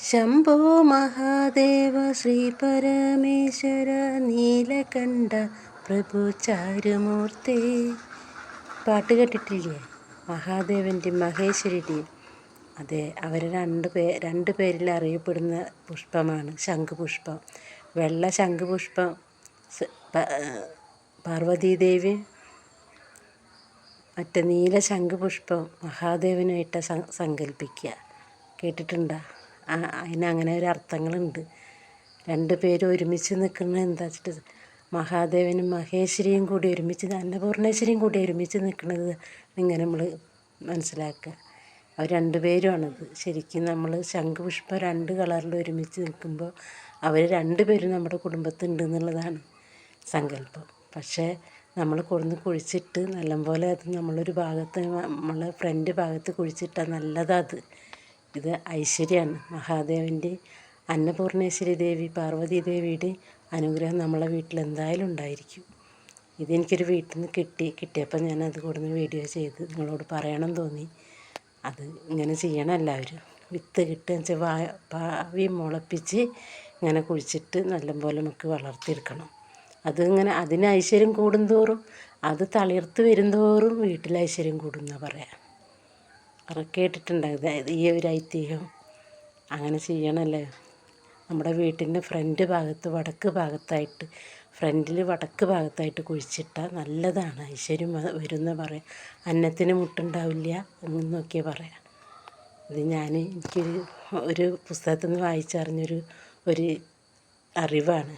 ശംഭോ മഹാദേവ ശ്രീ പരമേശ്വര നീലകണ്ഠ പ്രഭു ചാരുമൂർത്തി. പാട്ട് കേട്ടിട്ടില്ലേ? മഹാദേവൻ്റെയും മഹേശ്വരിയുടെയും. അതെ, അവർ രണ്ട് പേരിൽ അറിയപ്പെടുന്ന പുഷ്പമാണ് ശംഖുപുഷ്പം. വെള്ള ശംഖുപുഷ്പം പാർവതീദേവി, മറ്റേ നീല ശംഖുപുഷ്പം മഹാദേവനായിട്ട് സങ്കല്പിക്കുക. കേട്ടിട്ടുണ്ടോ? അതിനങ്ങനെ ഒരു അർത്ഥങ്ങളുണ്ട്. രണ്ട് പേരും ഒരുമിച്ച് നിൽക്കുന്നത് എന്താ വെച്ചിട്ട്, മഹാദേവനും മഹേശ്വരിയും കൂടി ഒരുമിച്ച്, അന്നപൂർണേശ്വരിയും കൂടി ഒരുമിച്ച് നിൽക്കുന്നത് ഇങ്ങനെ നമ്മൾ മനസ്സിലാക്കുക. അവർ രണ്ട് പേരുമാണത്. ശരിക്കും നമ്മൾ ശംഖുപുഷ്പം രണ്ട് കളറിൽ ഒരുമിച്ച് നിൽക്കുമ്പോൾ അവർ രണ്ട് പേരും നമ്മുടെ കുടുംബത്തുണ്ട് എന്നുള്ളതാണ് സങ്കല്പം. പക്ഷേ നമ്മൾ കൊടുന്ന് കുഴിച്ചിട്ട് നല്ലപോലെ അത് നമ്മളൊരു ഭാഗത്ത്, നമ്മളെ ഫ്രണ്ട് ഭാഗത്ത് കുഴിച്ചിട്ടാൽ നല്ലതാണ്. ഇത് ഐശ്വര്യമാണ്. മഹാദേവൻ്റെ, അന്നപൂർണേശ്വരി ദേവി, പാർവതി ദേവിയുടെ അനുഗ്രഹം നമ്മളെ വീട്ടിൽ എന്തായാലും ഉണ്ടായിരിക്കും. ഇതെനിക്കൊരു വീട്ടിൽ നിന്ന് കിട്ടിയപ്പോൾ ഞാനത് കൊടുന്ന് വീഡിയോ ചെയ്ത് നിങ്ങളോട് പറയണം തോന്നി. അത് ഇങ്ങനെ ചെയ്യണം എല്ലാവരും. വിത്ത് കിട്ടുക വെച്ചാൽ ഭാവി മുളപ്പിച്ച് ഇങ്ങനെ കുഴിച്ചിട്ട് നല്ലപോലെ നമുക്ക് വളർത്തിയെടുക്കണം. അതിങ്ങനെ അതിന് ഐശ്വര്യം കൂടുന്തോറും, അത് തളിർത്ത് വരുന്തോറും വീട്ടിൽ ഐശ്വര്യം കൂടുമെന്നാണ് പറയാം. കേട്ടിട്ടുണ്ടായത് ഈ ഒരു ഐതിഹ്യം. അങ്ങനെ ചെയ്യണമല്ലേ. നമ്മുടെ വീട്ടിൻ്റെ ഫ്രണ്ട് ഭാഗത്ത് വടക്ക് ഭാഗത്തായിട്ട്, ഫ്രണ്ടിൽ വടക്ക് ഭാഗത്തായിട്ട് കുഴിച്ചിട്ടാൽ നല്ലതാണ്, ഐശ്വര്യം വരുന്ന പറയാം. അന്നത്തിന് മുട്ടുണ്ടാവില്ല എന്നൊക്കെ പറയാം. ഇത് എനിക്കൊരു പുസ്തകത്തിൽ നിന്ന് വായിച്ചറിഞ്ഞൊരു അറിവാണ്.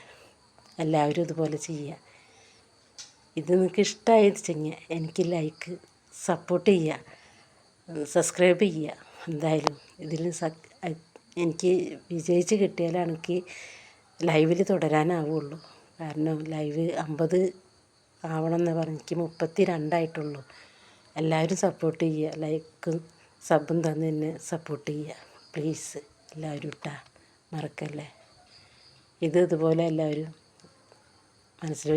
എല്ലാവരും ഇതുപോലെ ചെയ്യുക. ഇത് നിങ്ങൾക്ക് ഇഷ്ടമായി വെച്ചെങ്കിൽ എനിക്ക് ലൈക്ക്, സപ്പോർട്ട് ചെയ്യുക, സബ്സ്ക്രൈബ് ചെയ്യുക. എന്തായാലും ഇതിൽ എനിക്ക് വിജയിച്ച് കിട്ടിയാലാണ് എനിക്ക് ലൈവിൽ തുടരാനാവുള്ളൂ. കാരണം ലൈവ് 50 ആവണം എന്ന് പറഞ്ഞ് എനിക്ക് 32 ആയിട്ടുള്ളൂ. എല്ലാവരും സപ്പോർട്ട് ചെയ്യുക, ലൈക്കും സബും തന്ന് എന്നെ സപ്പോർട്ട് ചെയ്യുക പ്ലീസ്. എല്ലാവരും മറക്കല്ലേ. ഇതുപോലെ എല്ലാവരും മനസ്സിൽ